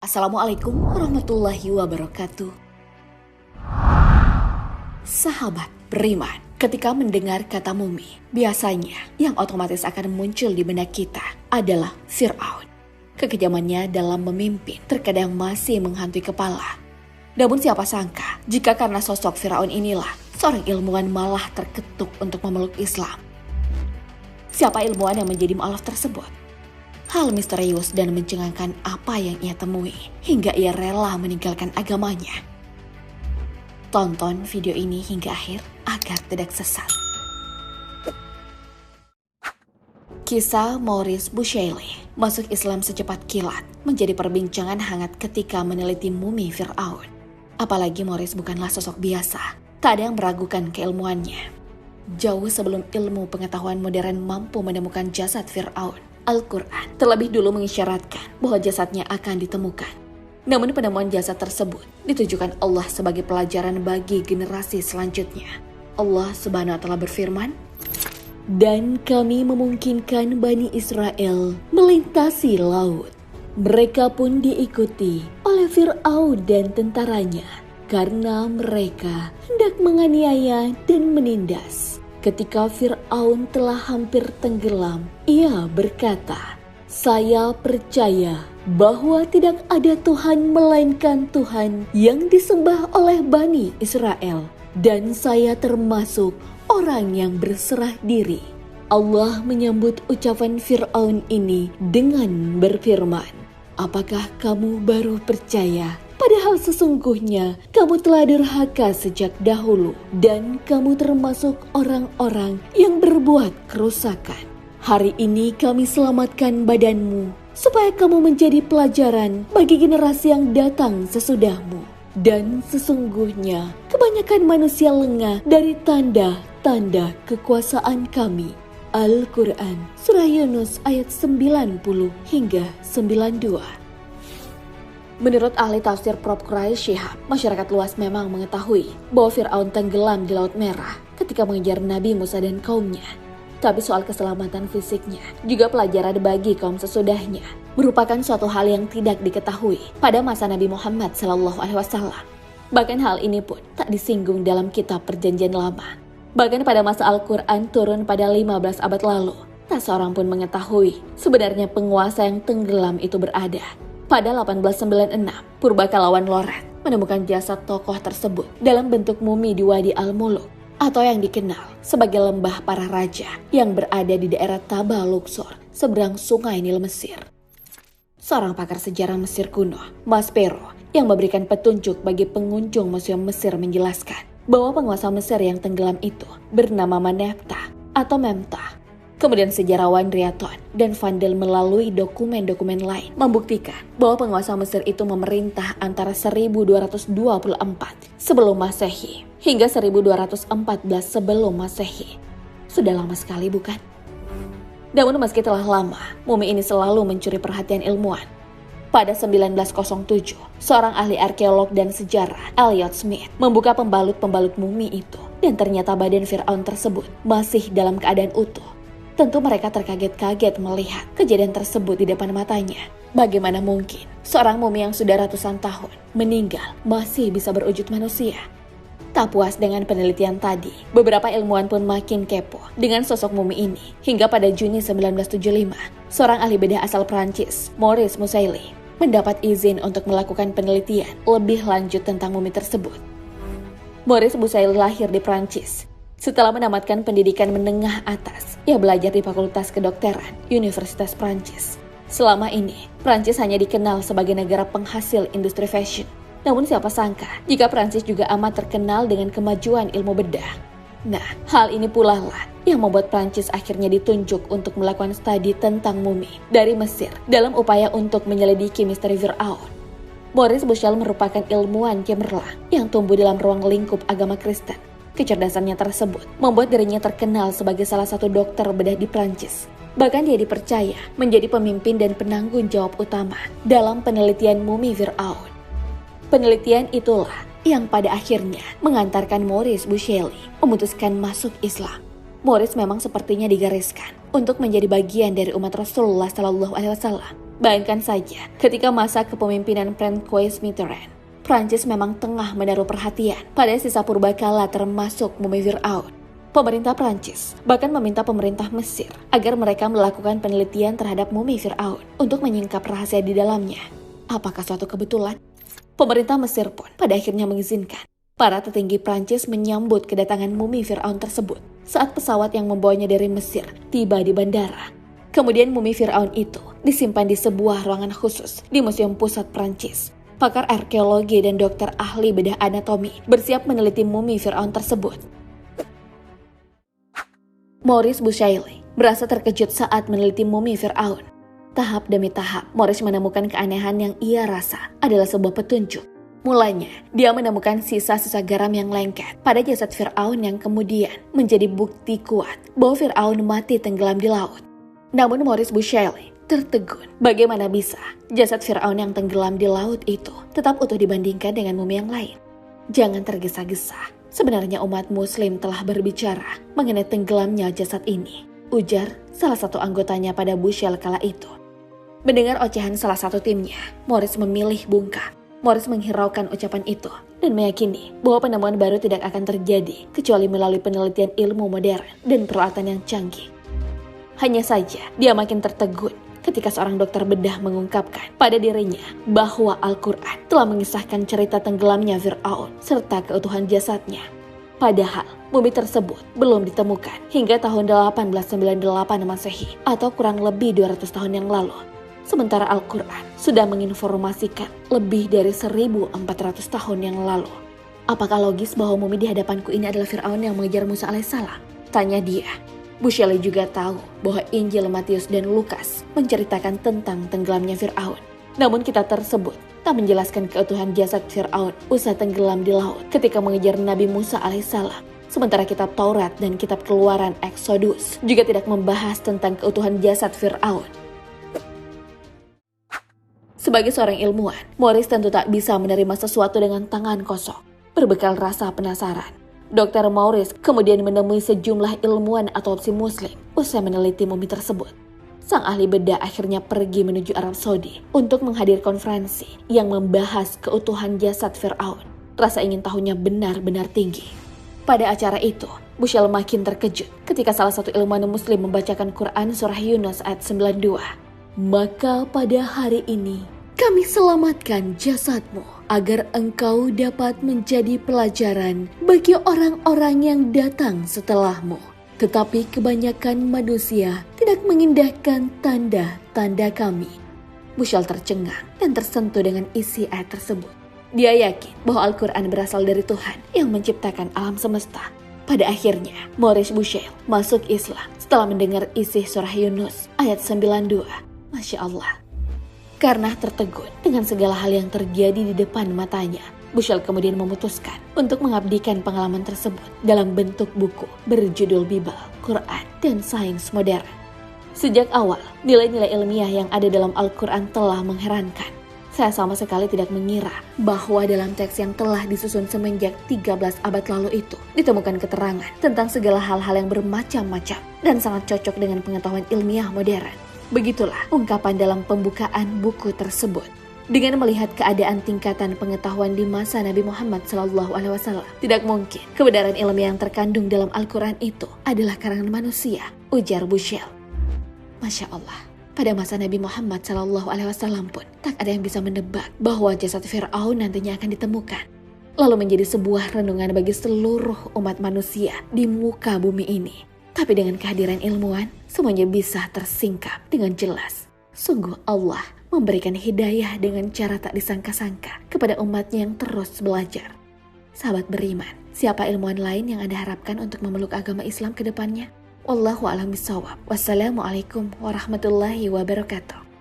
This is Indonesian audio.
Assalamualaikum warahmatullahi wabarakatuh. Sahabat beriman, ketika mendengar kata mumi, biasanya yang otomatis akan muncul di benak kita adalah Fir'aun. Kekejamannya dalam memimpin terkadang masih menghantui kepala. Namun siapa sangka jika karena sosok Fir'aun inilah seorang ilmuwan malah terketuk untuk memeluk Islam. Siapa ilmuwan yang menjadi mu'alaf tersebut? Hal misterius dan mencengangkan apa yang ia temui hingga ia rela meninggalkan agamanya. Tonton video ini hingga akhir agar tidak sesat. Kisah Maurice Bucaille masuk Islam secepat kilat menjadi perbincangan hangat ketika meneliti mumi Fir'aun. Apalagi Maurice bukanlah sosok biasa, tak ada yang meragukan keilmuannya. Jauh sebelum ilmu pengetahuan modern mampu menemukan jasad Fir'aun, Al-Quran terlebih dulu mengisyaratkan bahwa jasadnya akan ditemukan. Namun penemuan jasad tersebut ditujukan Allah sebagai pelajaran bagi generasi selanjutnya. Allah Subhanahu wa Ta'ala berfirman, "Dan kami memungkinkan Bani Israel melintasi laut. Mereka pun diikuti oleh Fir'aun dan tentaranya karena mereka hendak menganiaya dan menindas. Ketika Fir'aun telah hampir tenggelam, ia berkata, 'Saya percaya bahwa tidak ada Tuhan melainkan Tuhan yang disembah oleh Bani Israel, dan saya termasuk orang yang berserah diri.' Allah menyambut ucapan Fir'aun ini dengan berfirman, 'Apakah kamu baru percaya? Padahal sesungguhnya kamu telah durhaka sejak dahulu dan kamu termasuk orang-orang yang berbuat kerusakan. Hari ini kami selamatkan badanmu supaya kamu menjadi pelajaran bagi generasi yang datang sesudahmu. Dan sesungguhnya kebanyakan manusia lengah dari tanda-tanda kekuasaan kami.'" Al-Quran Surah Yunus ayat 90 hingga 92. Menurut ahli tafsir Prof. Quraish Shihab, masyarakat luas memang mengetahui bahwa Fir'aun tenggelam di Laut Merah ketika mengejar Nabi Musa dan kaumnya. Tapi soal keselamatan fisiknya juga pelajaran bagi kaum sesudahnya, merupakan suatu hal yang tidak diketahui pada masa Nabi Muhammad SAW. Bahkan hal ini pun tak disinggung dalam kitab Perjanjian Lama. Bahkan pada masa Al-Quran turun pada 15 abad lalu, tak seorang pun mengetahui sebenarnya penguasa yang tenggelam itu berada. Pada 1896, Purbakalawan Loret menemukan jasad tokoh tersebut dalam bentuk mumi di Wadi Al-Muluk atau yang dikenal sebagai Lembah Para Raja yang berada di daerah Taba Luxor, seberang sungai Nil Mesir. Seorang pakar sejarah Mesir kuno, Maspero, yang memberikan petunjuk bagi pengunjung Museum Mesir menjelaskan bahwa penguasa Mesir yang tenggelam itu bernama Meneptah atau Memtah. Kemudian sejarawan Riaton dan Vandel melalui dokumen-dokumen lain membuktikan bahwa penguasa Mesir itu memerintah antara 1224 sebelum Masehi hingga 1214 sebelum Masehi. Sudah lama sekali bukan? Namun meski telah lama, mumi ini selalu mencuri perhatian ilmuwan. Pada 1907, seorang ahli arkeolog dan sejarah, Elliot Smith, membuka pembalut-pembalut mumi itu dan ternyata badan Fir'aun tersebut masih dalam keadaan utuh. Tentu mereka terkaget-kaget melihat kejadian tersebut di depan matanya. Bagaimana mungkin seorang mumi yang sudah ratusan tahun meninggal masih bisa berwujud manusia? Tak puas dengan penelitian tadi, beberapa ilmuwan pun makin kepo dengan sosok mumi ini. Hingga pada Juni 1975, seorang ahli bedah asal Prancis, Maurice Bucaille, mendapat izin untuk melakukan penelitian lebih lanjut tentang mumi tersebut. Maurice Bucaille lahir di Prancis. Setelah menamatkan pendidikan menengah atas, ia belajar di Fakultas Kedokteran Universitas Prancis. Selama ini, Prancis hanya dikenal sebagai negara penghasil industri fashion. Namun siapa sangka jika Prancis juga amat terkenal dengan kemajuan ilmu bedah. Nah, hal ini pula lah yang membuat Prancis akhirnya ditunjuk untuk melakukan studi tentang mumi dari Mesir dalam upaya untuk menyelidiki misteri Fir'aun. Maurice Bucaille merupakan ilmuwan cemerlang yang tumbuh dalam ruang lingkup agama Kristen. Kecerdasannya tersebut membuat dirinya terkenal sebagai salah satu dokter bedah di Prancis. Bahkan dia dipercaya menjadi pemimpin dan penanggung jawab utama dalam penelitian mumi Fir'aun. Penelitian itulah yang pada akhirnya mengantarkan Maurice Bucaille memutuskan masuk Islam. Maurice memang sepertinya digariskan untuk menjadi bagian dari umat Rasulullah SAW. Bayangkan saja, ketika masa kepemimpinan François Mitterrand, Prancis memang tengah menaruh perhatian pada sisa purbakala termasuk mumi Fir'aun. Pemerintah Prancis bahkan meminta pemerintah Mesir agar mereka melakukan penelitian terhadap mumi Fir'aun untuk menyingkap rahasia di dalamnya. Apakah suatu kebetulan? Pemerintah Mesir pun pada akhirnya mengizinkan para petinggi Prancis menyambut kedatangan mumi Fir'aun tersebut saat pesawat yang membawanya dari Mesir tiba di bandara. Kemudian mumi Fir'aun itu disimpan di sebuah ruangan khusus di Museum Pusat Prancis. Pakar arkeologi dan dokter ahli bedah anatomi bersiap meneliti mumi Fir'aun tersebut. Maurice Bucaille merasa terkejut saat meneliti mumi Fir'aun. Tahap demi tahap, Maurice menemukan keanehan yang ia rasa adalah sebuah petunjuk. Mulanya, dia menemukan sisa-sisa garam yang lengket pada jasad Fir'aun yang kemudian menjadi bukti kuat bahwa Fir'aun mati tenggelam di laut. Namun Maurice Bucaille tertegun, bagaimana bisa jasad Fir'aun yang tenggelam di laut itu tetap utuh dibandingkan dengan mumi yang lain? Jangan tergesa-gesa, sebenarnya umat muslim telah berbicara mengenai tenggelamnya jasad ini, ujar salah satu anggotanya pada Bucaille kala itu. Mendengar ocehan salah satu timnya, Maurice memilih bungkam. Maurice menghiraukan ucapan itu dan meyakini bahwa penemuan baru tidak akan terjadi kecuali melalui penelitian ilmu modern dan peralatan yang canggih. Hanya saja dia makin tertegun ketika seorang dokter bedah mengungkapkan pada dirinya bahwa Al-Quran telah mengisahkan cerita tenggelamnya Fir'aun serta keutuhan jasadnya. Padahal mumi tersebut belum ditemukan hingga tahun 1898 Masehi atau kurang lebih 200 tahun yang lalu. Sementara Al-Quran sudah menginformasikan lebih dari 1400 tahun yang lalu. Apakah logis bahwa mumi di hadapanku ini adalah Fir'aun yang mengejar Musa alaihissalam? Tanya dia. Bucaille juga tahu bahwa Injil Matius dan Lukas menceritakan tentang tenggelamnya Fir'aun. Namun kitab tersebut tak menjelaskan keutuhan jasad Fir'aun usai tenggelam di laut ketika mengejar Nabi Musa alaihissalam. Sementara kitab Taurat dan kitab Keluaran Exodus juga tidak membahas tentang keutuhan jasad Fir'aun. Sebagai seorang ilmuwan, Maurice tentu tak bisa menerima sesuatu dengan tangan kosong. Berbekal rasa penasaran, Dr. Maurice kemudian menemui sejumlah ilmuwan otopsi muslim usai meneliti mumi tersebut. Sang ahli bedah akhirnya pergi menuju Arab Saudi untuk menghadir konferensi yang membahas keutuhan jasad Fir'aun. Rasa ingin tahunya benar-benar tinggi. Pada acara itu, Bucaille makin terkejut ketika salah satu ilmuwan muslim membacakan Quran surah Yunus ayat 92. Maka pada hari ini, kami selamatkan jasadmu agar engkau dapat menjadi pelajaran bagi orang-orang yang datang setelahmu. Tetapi kebanyakan manusia tidak mengindahkan tanda-tanda kami. Bucaille tercengang dan tersentuh dengan isi ayat tersebut. Dia yakin bahwa Al-Quran berasal dari Tuhan yang menciptakan alam semesta. Pada akhirnya, Maurice Bucaille masuk Islam setelah mendengar isi surah Yunus ayat 92. Masya Allah. Karena tertegun dengan segala hal yang terjadi di depan matanya, Bucaille kemudian memutuskan untuk mengabdikan pengalaman tersebut dalam bentuk buku berjudul Bible, Quran, dan Sains Modern. Sejak awal, nilai-nilai ilmiah yang ada dalam Al-Quran telah mengherankan. Saya sama sekali tidak mengira bahwa dalam teks yang telah disusun semenjak 13 abad lalu itu ditemukan keterangan tentang segala hal-hal yang bermacam-macam dan sangat cocok dengan pengetahuan ilmiah modern. Begitulah ungkapan dalam pembukaan buku tersebut. Dengan melihat keadaan tingkatan pengetahuan di masa Nabi Muhammad SAW, tidak mungkin kebenaran ilmiah yang terkandung dalam Al-Quran itu adalah karangan manusia, ujar Bucaille. Masya Allah, pada masa Nabi Muhammad SAW pun tak ada yang bisa menebak bahwa jasad Fir'aun nantinya akan ditemukan, lalu menjadi sebuah renungan bagi seluruh umat manusia di muka bumi ini. Tapi dengan kehadiran ilmuwan, semuanya bisa tersingkap dengan jelas. Sungguh Allah memberikan hidayah dengan cara tak disangka-sangka kepada umatnya yang terus belajar. Sahabat beriman, siapa ilmuwan lain yang Anda harapkan untuk memeluk agama Islam ke depannya? Wallahu a'lam bishawab. Wassalamualaikum warahmatullahi wabarakatuh.